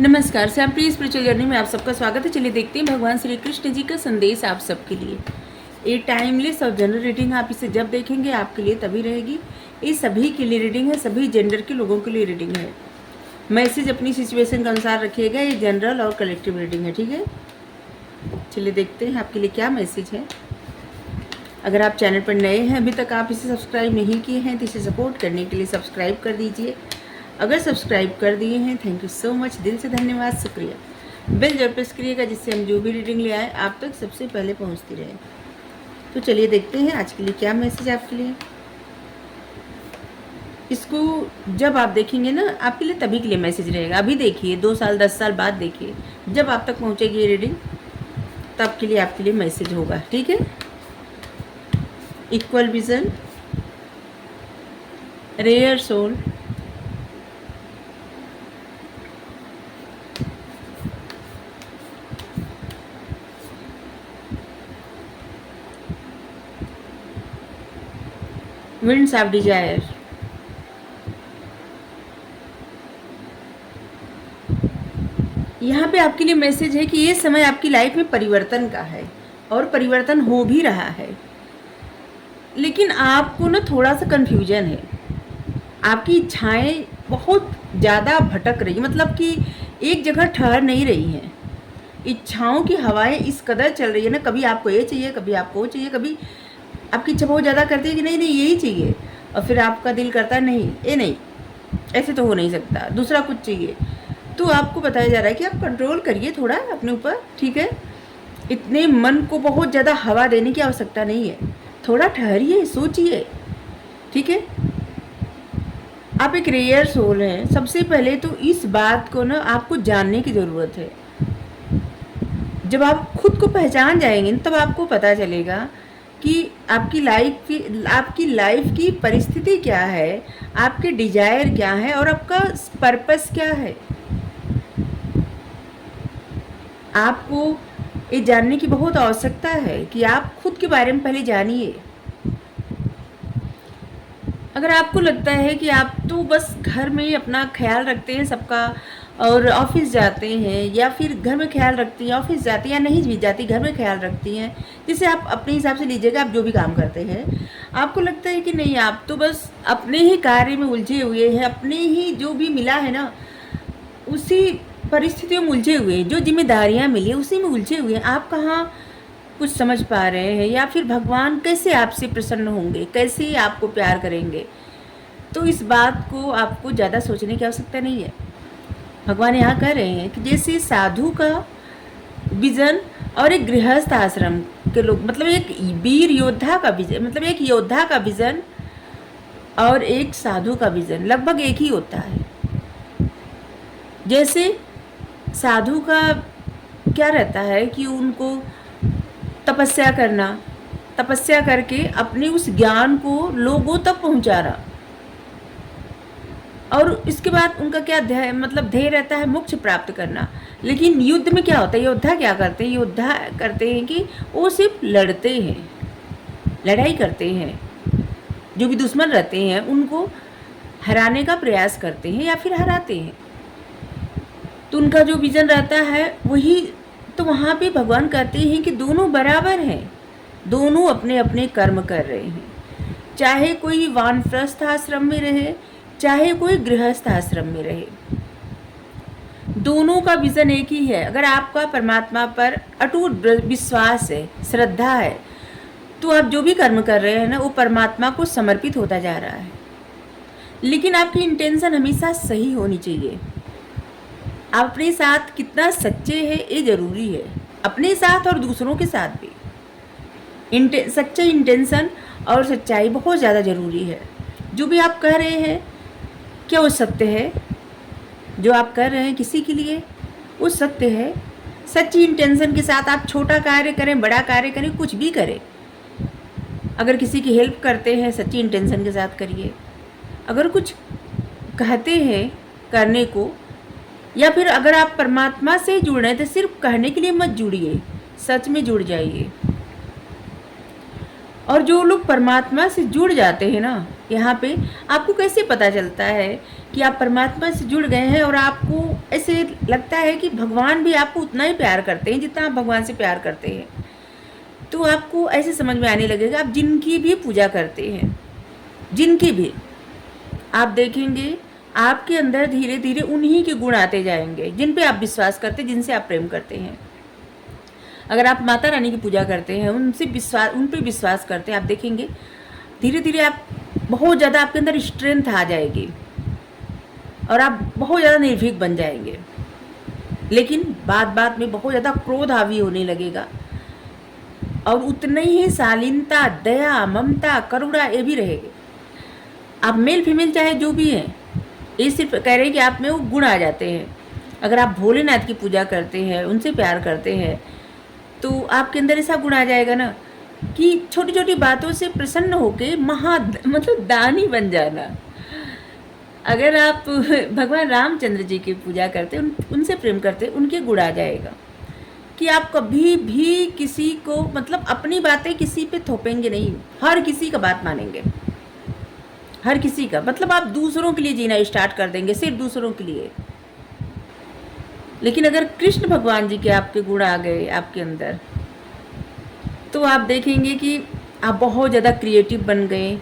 नमस्कार, श्यामप्रिय spiritual journey में आप सबका स्वागत है। चलिए देखते हैं भगवान श्री कृष्ण जी का संदेश आप सबके लिए। ये टाइमलेस और जनरल रीडिंग, आप इसे जब देखेंगे आपके लिए तभी रहेगी। ये सभी के लिए रीडिंग है, सभी जेंडर के लोगों के लिए रीडिंग है। मैसेज अपनी सिचुएशन के अनुसार रखिएगा। ये जनरल और कलेक्टिव रीडिंग है, ठीक है। चलिए देखते हैं आपके लिए क्या मैसेज है। अगर आप चैनल पर नए हैं, अभी तक आप इसे सब्सक्राइब नहीं किए हैं, तो इसे सपोर्ट करने के लिए सब्सक्राइब कर दीजिए। अगर सब्सक्राइब कर दिए हैं, थैंक यू सो मच, दिल से धन्यवाद, शुक्रिया। बेल जरूर प्रेस करिएगा जिससे हम जो भी रीडिंग ले आए आप तक सबसे पहले पहुंचती रहे। तो चलिए देखते हैं आज के लिए क्या मैसेज आपके लिए। इसको जब आप देखेंगे ना, आपके लिए तभी के लिए मैसेज रहेगा। अभी देखिए, 2 साल 10 साल बाद देखिए, जब आप तक पहुंचेगी ये रीडिंग तब के लिए आपके लिए मैसेज होगा, ठीक है। Equal vision, rare soul, winds of desire, यहाँ पे आपके लिए मैसेज है कि ये समय आपकी लाइफ में परिवर्तन का है और परिवर्तन हो भी रहा है। लेकिन आपको ना थोड़ा सा कन्फ्यूजन है। आपकी इच्छाएं बहुत ज़्यादा भटक रही, मतलब कि एक जगह ठहर नहीं रही हैं। इच्छाओं की हवाएं इस कदर चल रही है ना, कभी आपको ये चाहिए, कभी आपको वो चाहिए, कभी आपकी इच्छा बहुत ज़्यादा करती है कि नहीं नहीं यही चाहिए, और फिर आपका दिल करता है नहीं ये नहीं, ऐसे तो हो नहीं सकता, दूसरा कुछ चाहिए। तो आपको बताया जा रहा है कि आप कंट्रोल करिए थोड़ा अपने ऊपर, ठीक है। इतने मन को बहुत ज़्यादा हवा देने की आवश्यकता नहीं है, थोड़ा ठहरिए, सोचिए, ठीक है। आप एक रेयर सोल हैं। सबसे पहले तो इस बात को ना आपको जानने की ज़रूरत है। जब आप खुद को पहचान जाएंगे तब आपको पता चलेगा कि आपकी लाइफ की परिस्थिति क्या है, आपके डिजायर क्या है और आपका पर्पस क्या है। आपको ये जानने की बहुत आवश्यकता है कि आप खुद के बारे में पहले जानिए। अगर आपको लगता है कि आप तो बस घर में अपना ख्याल रखते हैं सबका और ऑफिस जाते हैं, या फिर घर में ख्याल रखती हैं, ऑफिस जाती हैं, या नहीं भी जाती, घर में ख्याल रखती हैं, जिसे आप अपने हिसाब से लीजिएगा, आप जो भी काम करते हैं, आपको लगता है कि नहीं आप तो बस अपने ही कार्य में उलझे हुए हैं, अपने ही जो भी मिला है ना उसी परिस्थितियों में उलझे हुए हैं, जो जिम्मेदारियाँ मिली है उसी में उलझे हुए हैं। आप कहाँ कुछ समझ पा रहे हैं, या फिर भगवान कैसे आपसे प्रसन्न होंगे, कैसे आपको प्यार करेंगे। तो इस बात को आपको ज़्यादा सोचने की आवश्यकता नहीं है। भगवान यहाँ कह रहे हैं कि जैसे साधु का विजन और एक गृहस्थ आश्रम के लोग, मतलब एक वीर योद्धा का विजन, मतलब एक योद्धा का विजन और एक साधु का विजन लगभग एक ही होता है। जैसे साधु का क्या रहता है कि उनको तपस्या करना, तपस्या करके अपने उस ज्ञान को लोगों तक पहुंचाना, और इसके बाद उनका क्या ध्येय, मतलब ध्येय रहता है मोक्ष प्राप्त करना। लेकिन युद्ध में क्या होता है, योद्धा क्या करते हैं, योद्धा करते हैं कि वो सिर्फ लड़ते हैं, लड़ाई करते हैं, जो भी दुश्मन रहते हैं उनको हराने का प्रयास करते हैं या फिर हराते हैं। तो उनका जो विजन रहता है वही, तो वहाँ पे भगवान कहते हैं कि दोनों बराबर हैं, दोनों अपने अपने कर्म कर रहे हैं। चाहे कोई वानप्रस्थ आश्रम में रहे, चाहे कोई गृहस्थ आश्रम में रहे, दोनों का विजन एक ही है। अगर आपका परमात्मा पर अटूट विश्वास है, श्रद्धा है, तो आप जो भी कर्म कर रहे हैं ना वो परमात्मा को समर्पित होता जा रहा है। लेकिन आपकी इंटेंशन हमेशा सही होनी चाहिए। आप अपने साथ कितना सच्चे हैं ये जरूरी है, अपने साथ और दूसरों के साथ भी। सच्चे इंटेंशन और सच्चाई बहुत ज़्यादा ज़रूरी है। जो भी आप कह रहे हैं क्या वो सत्य है, जो आप कर रहे हैं किसी के लिए वो सत्य है। सच्ची इंटेंशन के साथ आप छोटा कार्य करें, बड़ा कार्य करें, कुछ भी करें। अगर किसी की हेल्प करते हैं सच्ची इंटेंशन के साथ करिए। अगर कुछ कहते हैं करने को, या फिर अगर आप परमात्मा से जुड़ रहे हैं तो सिर्फ कहने के लिए मत जुड़िए, सच में जुड़ जाइए। और जो लोग परमात्मा से जुड़ जाते हैं ना, यहाँ पे आपको कैसे पता चलता है कि आप परमात्मा से जुड़ गए हैं, और आपको ऐसे लगता है कि भगवान भी आपको उतना ही प्यार करते हैं जितना आप भगवान से प्यार करते हैं। तो आपको ऐसे समझ में आने लगेगा, आप जिनकी भी पूजा करते हैं, जिनकी भी, आप देखेंगे आपके अंदर धीरे धीरे उन्हीं के गुण आते जाएंगे जिन पे आप विश्वास करते हैं, जिनसे आप प्रेम करते हैं। अगर आप माता रानी की पूजा करते हैं, उन पे विश्वास करते हैं, आप देखेंगे धीरे धीरे आप बहुत ज़्यादा, आपके अंदर स्ट्रेंथ आ जाएगी और आप बहुत ज़्यादा निर्भीक बन जाएंगे। लेकिन बात बात में बहुत ज़्यादा क्रोध हावी होने लगेगा, और उतनी ही शालीनता, दया, ममता, करुणा ये भी रहेगी। आप मेल फीमेल चाहे जो भी हैं, ये सिर्फ कह रहे हैं कि आप में वो गुण आ जाते हैं। अगर आप भोलेनाथ की पूजा करते हैं, उनसे प्यार करते हैं, तो आपके अंदर ऐसा गुण आ जाएगा ना कि छोटी छोटी बातों से प्रसन्न होके मतलब दानी बन जाना। अगर आप भगवान रामचंद्र जी की पूजा करते, उनसे प्रेम करते, उनके गुण आ जाएगा कि आप कभी भी किसी को, मतलब अपनी बातें किसी पे थोपेंगे नहीं, हर किसी का बात मानेंगे, हर किसी का, मतलब आप दूसरों के लिए जीना स्टार्ट कर देंगे, सिर्फ दूसरों के लिए। लेकिन अगर कृष्ण भगवान जी के आपके गुण आ गए आपके अंदर, तो आप देखेंगे कि आप बहुत ज़्यादा क्रिएटिव बन गए।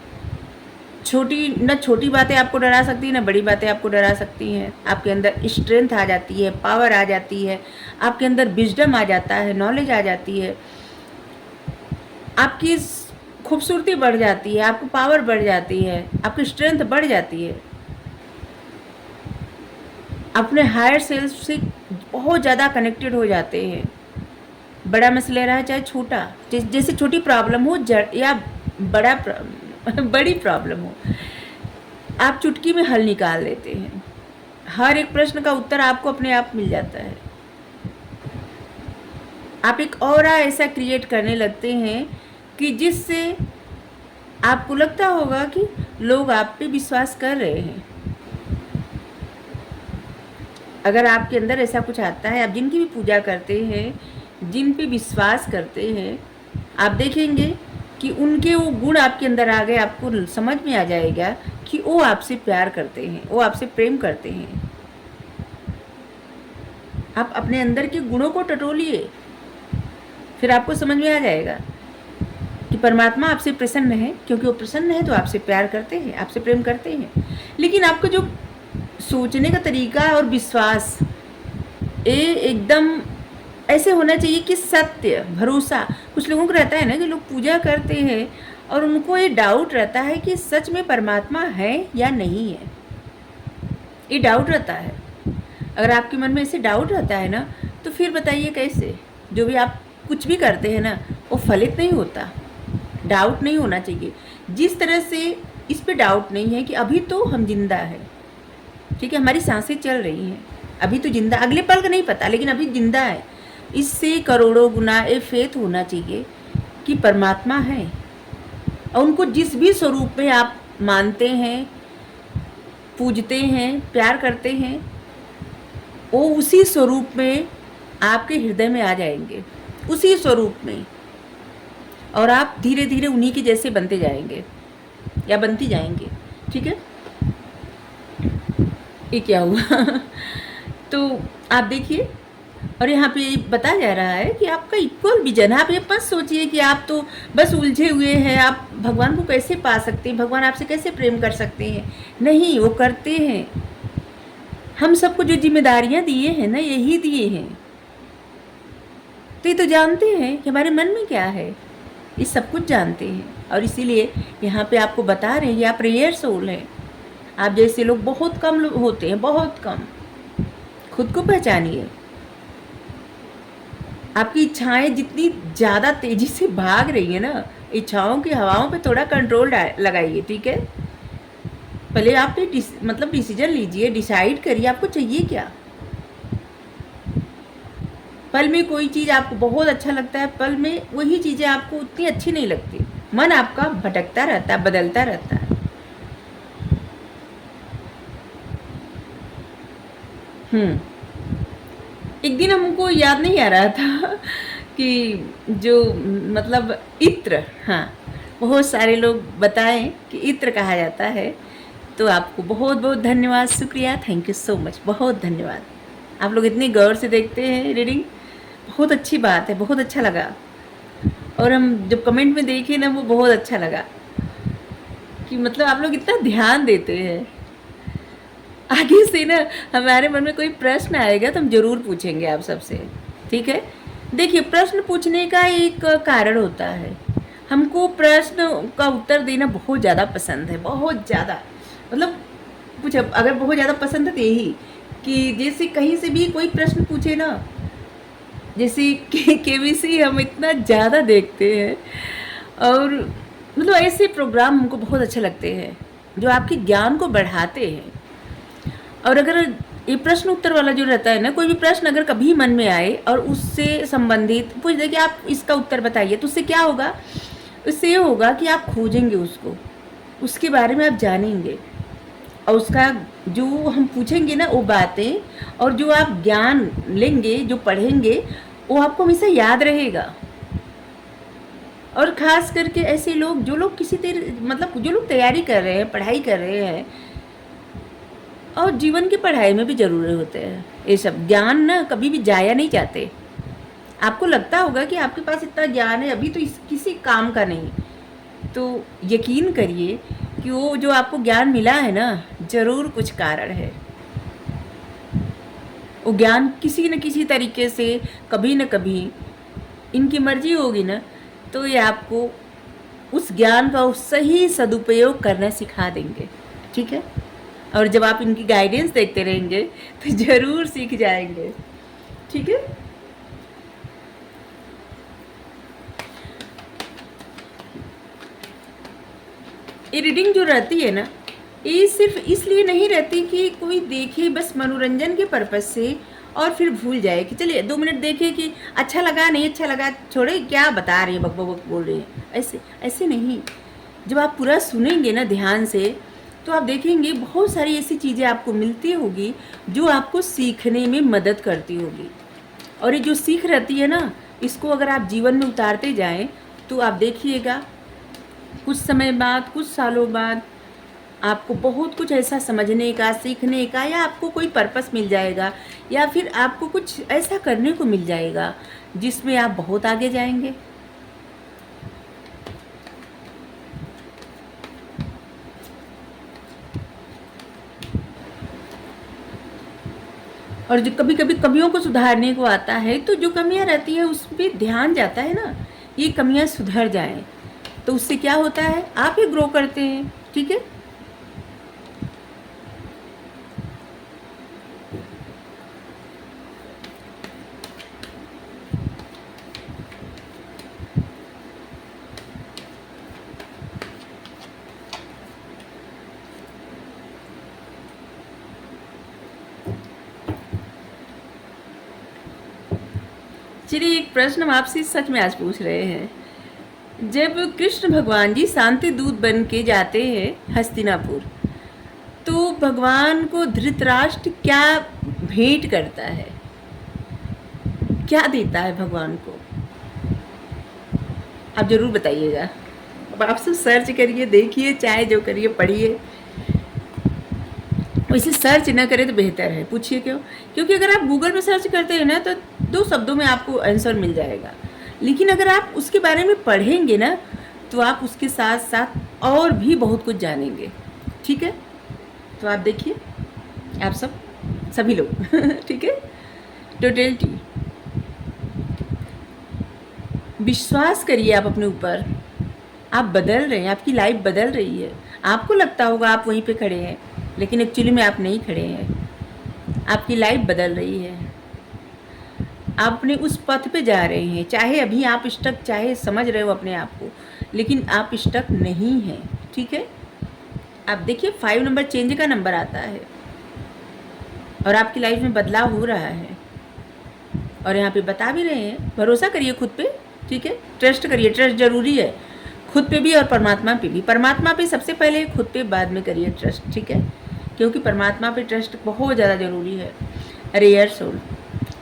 छोटी बातें आपको डरा सकती हैं, ना बड़ी बातें आपको डरा सकती हैं। आपके अंदर स्ट्रेंथ आ जाती है, पावर आ जाती है, आपके अंदर विजडम आ जाता है, नॉलेज आ जाती है, आपकी खूबसूरती बढ़ जाती है, आपकी पावर बढ़ जाती है, आपकी स्ट्रेंथ बढ़ जाती है। अपने हायर सेल्फ से बहुत ज़्यादा कनेक्टेड हो जाते हैं। बड़ा मसला रहा चाहे छोटा, जैसे छोटी प्रॉब्लम हो या बड़ी प्रॉब्लम हो, आप चुटकी में हल निकाल लेते हैं। हर एक प्रश्न का उत्तर आपको अपने आप मिल जाता है। आप एक ऑरा ऐसा क्रिएट करने लगते हैं कि जिससे आपको लगता होगा कि लोग आप पे विश्वास कर रहे हैं। अगर आपके अंदर ऐसा कुछ आता है, आप जिनकी भी पूजा करते हैं, जिन पे विश्वास करते हैं, आप देखेंगे कि उनके वो गुण आपके अंदर आ गए। आपको समझ में आ जाएगा कि वो आपसे प्यार करते हैं, वो आपसे प्रेम करते हैं। आप अपने अंदर के गुणों को टटोलिए, फिर आपको समझ में आ जाएगा कि परमात्मा आपसे प्रसन्न है। क्योंकि वो प्रसन्न है तो आपसे प्यार करते हैं, आपसे प्रेम करते हैं। लेकिन आपका जो सोचने का तरीका और विश्वास, ये एकदम ऐसे होना चाहिए कि सत्य, भरोसा। कुछ लोगों को रहता है ना कि लोग पूजा करते हैं और उनको ये डाउट रहता है कि सच में परमात्मा है या नहीं है। ये डाउट रहता है। अगर आपके मन में ऐसे डाउट रहता है ना, तो फिर बताइए कैसे जो भी आप कुछ भी करते हैं ना, वो फलित नहीं होता। डाउट नहीं होना चाहिए। जिस तरह से इस पे डाउट नहीं है कि अभी तो हम जिंदा हैं, ठीक है, हमारी सांसें चल रही हैं, अभी तो जिंदा, अगले पल का नहीं पता, लेकिन अभी जिंदा है। इससे करोड़ों गुना ये फेथ होना चाहिए कि परमात्मा है, और उनको जिस भी स्वरूप में आप मानते हैं, पूजते हैं, प्यार करते हैं, वो उसी स्वरूप में आपके हृदय में आ जाएंगे, उसी स्वरूप में, और आप धीरे धीरे उन्हीं के जैसे बनते जाएंगे या बनती जाएंगे। ठीक है, ये क्या हुआ तो आप देखिए, और यहाँ पे बताया जा रहा है कि आपका इक्वल विजन है। आप ये मत सोचिए कि आप तो बस उलझे हुए हैं, आप भगवान को कैसे पा सकते हैं, भगवान आपसे कैसे प्रेम कर सकते हैं। नहीं, वो करते हैं। हम सबको जो जिम्मेदारियाँ दिए हैं ना, यही दिए हैं। तो ये तो जानते हैं कि हमारे मन में क्या है, ये सब कुछ जानते हैं। और इसीलिए यहाँ पे आपको बता रहे हैं कि आप रेयर सोल हैं। आप जैसे लोग बहुत कम लोग होते हैं, बहुत कम। खुद को पहचानिए। आपकी इच्छाएं जितनी ज़्यादा तेज़ी से भाग रही है ना, इच्छाओं की हवाओं पे थोड़ा कंट्रोल लगाइए। ठीक है, पहले आप मतलब डिसीजन लीजिए, डिसाइड करिए आपको चाहिए क्या। पल में कोई चीज़ आपको बहुत अच्छा लगता है, पल में वही चीज़ें आपको उतनी अच्छी नहीं लगती। मन आपका भटकता रहता है, बदलता रहता है। एक दिन हमको याद नहीं आ रहा था कि जो मतलब इत्र, हाँ, बहुत सारे लोग बताएं कि इत्र कहा जाता है। तो आपको बहुत बहुत धन्यवाद, शुक्रिया, थैंक यू सो मच, बहुत धन्यवाद। आप लोग इतनी गौर से देखते हैं रीडिंग, बहुत अच्छी बात है, बहुत अच्छा लगा। और हम जब कमेंट में देखे ना, वो बहुत अच्छा लगा कि मतलब आप लोग इतना ध्यान देते हैं। आगे से ना हमारे मन में कोई प्रश्न आएगा तो हम ज़रूर पूछेंगे आप सबसे, ठीक है। देखिए, प्रश्न पूछने का एक कारण होता है, हमको प्रश्न का उत्तर देना बहुत ज़्यादा पसंद है, बहुत ज़्यादा। मतलब कुछ अगर बहुत ज़्यादा पसंद है तो यही कि जैसे कहीं से भी कोई प्रश्न पूछे ना, जैसे केबीसी हम इतना ज़्यादा देखते हैं, और मतलब ऐसे प्रोग्राम हमको बहुत अच्छे लगते हैं जो आपके ज्ञान को बढ़ाते हैं। और अगर ये प्रश्न उत्तर वाला जो रहता है ना, कोई भी प्रश्न अगर कभी मन में आए और उससे संबंधित पूछ दे कि आप इसका उत्तर बताइए, तो उससे क्या होगा, उससे ये होगा कि आप खोजेंगे उसको, उसके बारे में आप जानेंगे, और उसका जो हम पूछेंगे ना वो बातें, और जो आप ज्ञान लेंगे, जो पढ़ेंगे, वो आपको हमेशा याद रहेगा। और ख़ास करके ऐसे लोग जो लोग मतलब जो लोग तैयारी कर रहे हैं, पढ़ाई कर रहे हैं, और जीवन की पढ़ाई में भी ज़रूरी होते हैं ये सब ज्ञान ना, कभी भी जाया नहीं जाते। आपको लगता होगा कि आपके पास इतना ज्ञान है, अभी तो इस किसी काम का नहीं, तो यकीन करिए कि वो जो आपको ज्ञान मिला है ना, ज़रूर कुछ कारण है। वो ज्ञान किसी न किसी तरीके से कभी न कभी इनकी मर्जी होगी ना, तो ये आपको उस ज्ञान का सही सदुपयोग करना सिखा देंगे, ठीक है। और जब आप इनकी गाइडेंस देखते रहेंगे तो ज़रूर सीख जाएंगे, ठीक है। ये रीडिंग जो रहती है ना, ये सिर्फ इसलिए नहीं रहती कि कोई देखे बस मनोरंजन के पर्पज़ से और फिर भूल जाए कि चलिए 2 मिनट देखे कि अच्छा लगा, नहीं अच्छा लगा, छोड़े, क्या बता रही है, बक बक बोल रही है, ऐसे ऐसे नहीं। जब आप पूरा सुनेंगे ना ध्यान से, तो आप देखेंगे बहुत सारी ऐसी चीज़ें आपको मिलती होगी जो आपको सीखने में मदद करती होगी। और ये जो सीख रहती है ना, इसको अगर आप जीवन में उतारते जाएं तो आप देखिएगा कुछ समय बाद, कुछ सालों बाद आपको बहुत कुछ ऐसा समझने का, सीखने का, या आपको कोई पर्पस मिल जाएगा, या फिर आपको कुछ ऐसा करने को मिल जाएगा जिसमें आप बहुत आगे जाएंगे। और जो कभी कभी कमियों को सुधारने को आता है, तो जो कमियां रहती है उस पर ध्यान जाता है ना, ये कमियां सुधर जाएं, तो उससे क्या होता है, आप ही ग्रो करते हैं, ठीक है। चलिए, एक प्रश्न हम आपसे सच में आज पूछ रहे हैं। जब कृष्ण भगवान जी शांति दूत बन के जाते हैं हस्तिनापुर, तो भगवान को धृतराष्ट्र क्या भेंट करता है, क्या देता है भगवान को, आप जरूर बताइएगा। अब आप सब सर्च करिए, देखिए, चाहे जो करिए, पढ़िए। वैसे सर्च ना करें तो बेहतर है, पूछिए क्यों, क्योंकि अगर आप गूगल में सर्च करते हैं ना, तो 2 शब्दों में आपको आंसर मिल जाएगा। लेकिन अगर आप उसके बारे में पढ़ेंगे ना, तो आप उसके साथ साथ और भी बहुत कुछ जानेंगे, ठीक है। तो आप देखिए, आप सभी लोग ठीक है। टोटलिटी, विश्वास करिए आप अपने ऊपर, आप बदल रहे हैं, आपकी लाइफ बदल रही है। आपको लगता होगा आप वहीं पे खड़े हैं, लेकिन एक्चुअली में आप नहीं खड़े हैं, आपकी लाइफ बदल रही है, आप अपने उस पथ पे जा रहे हैं। चाहे अभी आप स्टक, चाहे समझ रहे हो अपने आप को, लेकिन आप स्टक नहीं हैं, ठीक है। आप देखिए 5 नंबर चेंज का नंबर आता है, और आपकी लाइफ में बदलाव हो रहा है, और यहाँ पे बता भी रहे हैं। भरोसा करिए खुद पे, ठीक है, ट्रस्ट करिए, ट्रस्ट ज़रूरी है, खुद पे भी और परमात्मा पे भी। परमात्मा पे सबसे पहले, खुद पे बाद में करिए ट्रस्ट, ठीक है, क्योंकि परमात्मा पे ट्रस्ट बहुत ज़्यादा ज़रूरी है। रेयर सोल,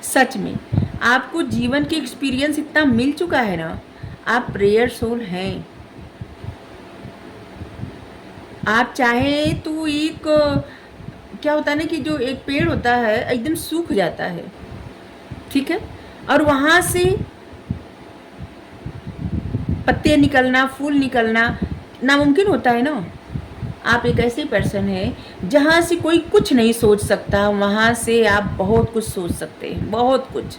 सच में आपको जीवन के एक्सपीरियंस इतना मिल चुका है ना, आप रेयर सोल हैं। आप चाहें तो एक क्या होता है ना कि जो एक पेड़ होता है एकदम सूख जाता है, ठीक है, और वहाँ से पत्ते निकलना, फूल निकलना नामुमकिन होता है ना। आप एक ऐसे पर्सन हैं जहाँ से कोई कुछ नहीं सोच सकता, वहाँ से आप बहुत कुछ सोच सकते हैं, बहुत कुछ।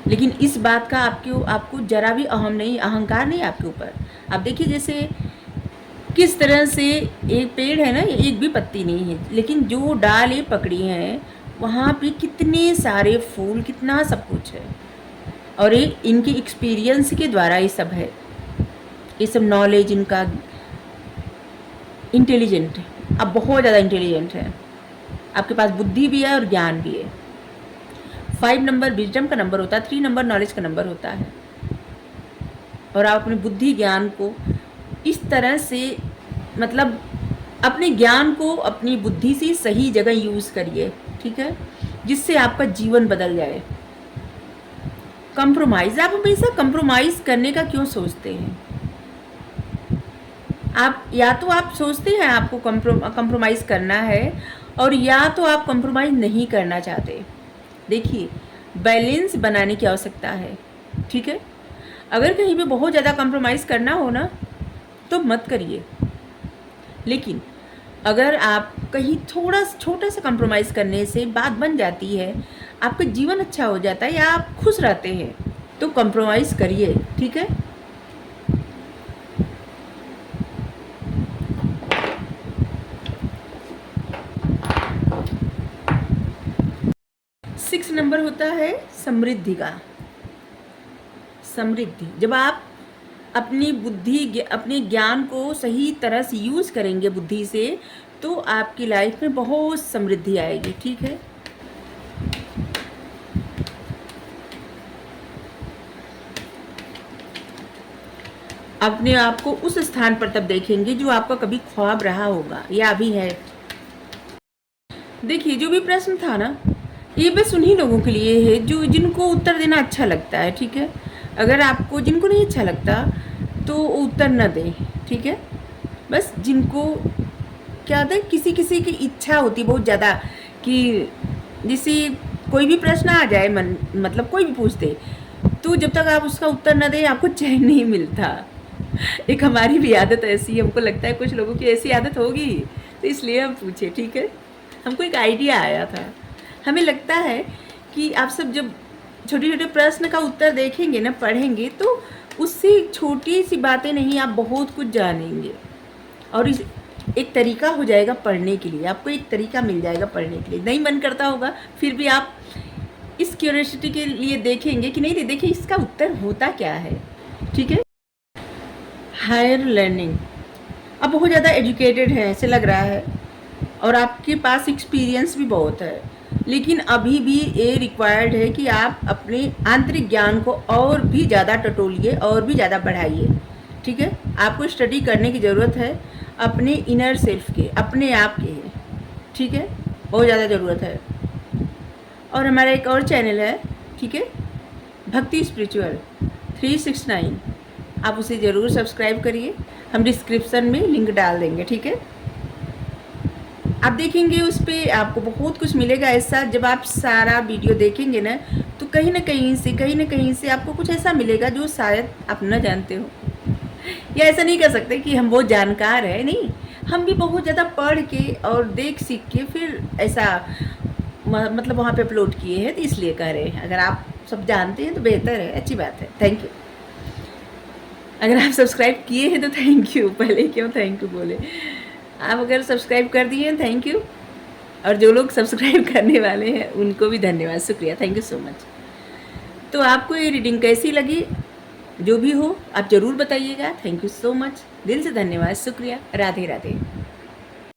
लेकिन इस बात का आपको ज़रा भी अहंकार नहीं आपके ऊपर। आप देखिए जैसे किस तरह से एक पेड़ है ना, एक भी पत्ती नहीं है, लेकिन जो डाल ये पकड़ी हैं वहाँ पे कितने सारे फूल, कितना सब कुछ है। और ये इनके एक्सपीरियंस के द्वारा ये सब है, ये सब नॉलेज इनका। इंटेलिजेंट है, आप बहुत ज़्यादा इंटेलिजेंट हैं, आपके पास बुद्धि भी है और ज्ञान भी है। 5 नंबर विजडम का नंबर होता है, 3 नंबर नॉलेज का नंबर होता है। और आप अपनी बुद्धि ज्ञान को इस तरह से, मतलब अपने ज्ञान को अपनी बुद्धि से सही जगह यूज़ करिए, ठीक है, जिससे आपका जीवन बदल जाए। कंप्रोमाइज़, आप हमेशा कंप्रोमाइज़ करने का क्यों सोचते हैं? आप या तो आप सोचते हैं आपको कंप्रोमाइज़ करना है, और या तो आप कंप्रोमाइज़ नहीं करना चाहते। देखिए, बैलेंस बनाने की आवश्यकता है, ठीक है। अगर कहीं पे बहुत ज़्यादा कंप्रोमाइज़ करना हो ना तो मत करिए, लेकिन अगर आप कहीं थोड़ा छोटा सा कंप्रोमाइज़ करने से बात बन जाती है, आपका जीवन अच्छा हो जाता है या आप खुश रहते हैं, तो कंप्रोमाइज़ करिए, ठीक है। सिक्स नंबर होता है समृद्धि का। समृद्धि, जब आप अपनी बुद्धि, अपने ज्ञान को सही तरह से यूज़ करेंगे बुद्धि से, तो आपकी लाइफ में बहुत समृद्धि आएगी, ठीक है। अपने आप को उस स्थान पर तब देखेंगे जो आपका कभी ख्वाब रहा होगा या अभी है। देखिए, जो भी प्रश्न था ना, ये बस उन्हीं लोगों के लिए है जो जिनको उत्तर देना अच्छा लगता है, ठीक है। अगर आपको जिनको नहीं अच्छा लगता तो उत्तर न दें, ठीक है। बस जिनको क्या होता है, किसी किसी की इच्छा होती बहुत ज़्यादा कि जैसे कोई भी प्रश्न आ जाए, मतलब कोई भी पूछ दे, तो जब तक आप उसका उत्तर न दें आपको चैन नहीं मिलता। एक हमारी भी आदत ऐसी है, हमको लगता है कुछ लोगों की ऐसी आदत होगी, तो इसलिए हम पूछे, ठीक है। हमको एक आइडिया आया था, हमें लगता है कि आप सब जब छोटे छोटे प्रश्न का उत्तर देखेंगे ना, पढ़ेंगे, तो उससे छोटी सी बातें नहीं, आप बहुत कुछ जानेंगे। और इस एक तरीका हो जाएगा पढ़ने के लिए, आपको एक तरीका मिल जाएगा पढ़ने के लिए। नहीं मन करता होगा फिर भी आप इस क्यूरियोसिटी के लिए देखेंगे कि नहीं, देखिए इसका उत्तर होता क्या है, ठीक है। हायर लर्निंग, आप बहुत ज़्यादा एजुकेटेड हैं ऐसे लग रहा है, और आपके पास एक्सपीरियंस भी बहुत है, लेकिन अभी भी ये रिक्वायर्ड है कि आप अपने आंतरिक ज्ञान को और भी ज़्यादा टटोलिए और भी ज़्यादा बढ़ाइए, ठीक है। आपको स्टडी करने की ज़रूरत है अपने इनर सेल्फ के, अपने आप के, ठीक है, बहुत ज़्यादा ज़रूरत है। और हमारा एक और चैनल है, ठीक है, भक्ति स्पिरिचुअल 369, आप उसे ज़रूर सब्सक्राइब करिए, हम डिस्क्रिप्शन में लिंक डाल देंगे, ठीक है। आप देखेंगे उस पर आपको बहुत कुछ मिलेगा ऐसा। जब आप सारा वीडियो देखेंगे ना, तो कहीं ना कहीं से आपको कुछ ऐसा मिलेगा जो शायद आप न जानते हो। या ऐसा नहीं कर सकते कि हम बहुत जानकार हैं, नहीं, हम भी बहुत ज़्यादा पढ़ के और देख सीख के फिर ऐसा मतलब वहाँ पे अपलोड किए हैं, तो इसलिए कह रहे हैं। अगर आप सब जानते हैं तो बेहतर है, अच्छी बात है, थैंक यू। अगर आप सब्सक्राइब किए हैं तो थैंक यू, पहले क्यों थैंक यू बोले। आप अगर सब्सक्राइब कर दिए हैं, थैंक यू। और जो लोग सब्सक्राइब करने वाले हैं उनको भी धन्यवाद, शुक्रिया, थैंक यू सो मच। तो आपको ये रीडिंग कैसी लगी, जो भी हो आप ज़रूर बताइएगा। थैंक यू सो मच, दिल से धन्यवाद, शुक्रिया, राधे राधे।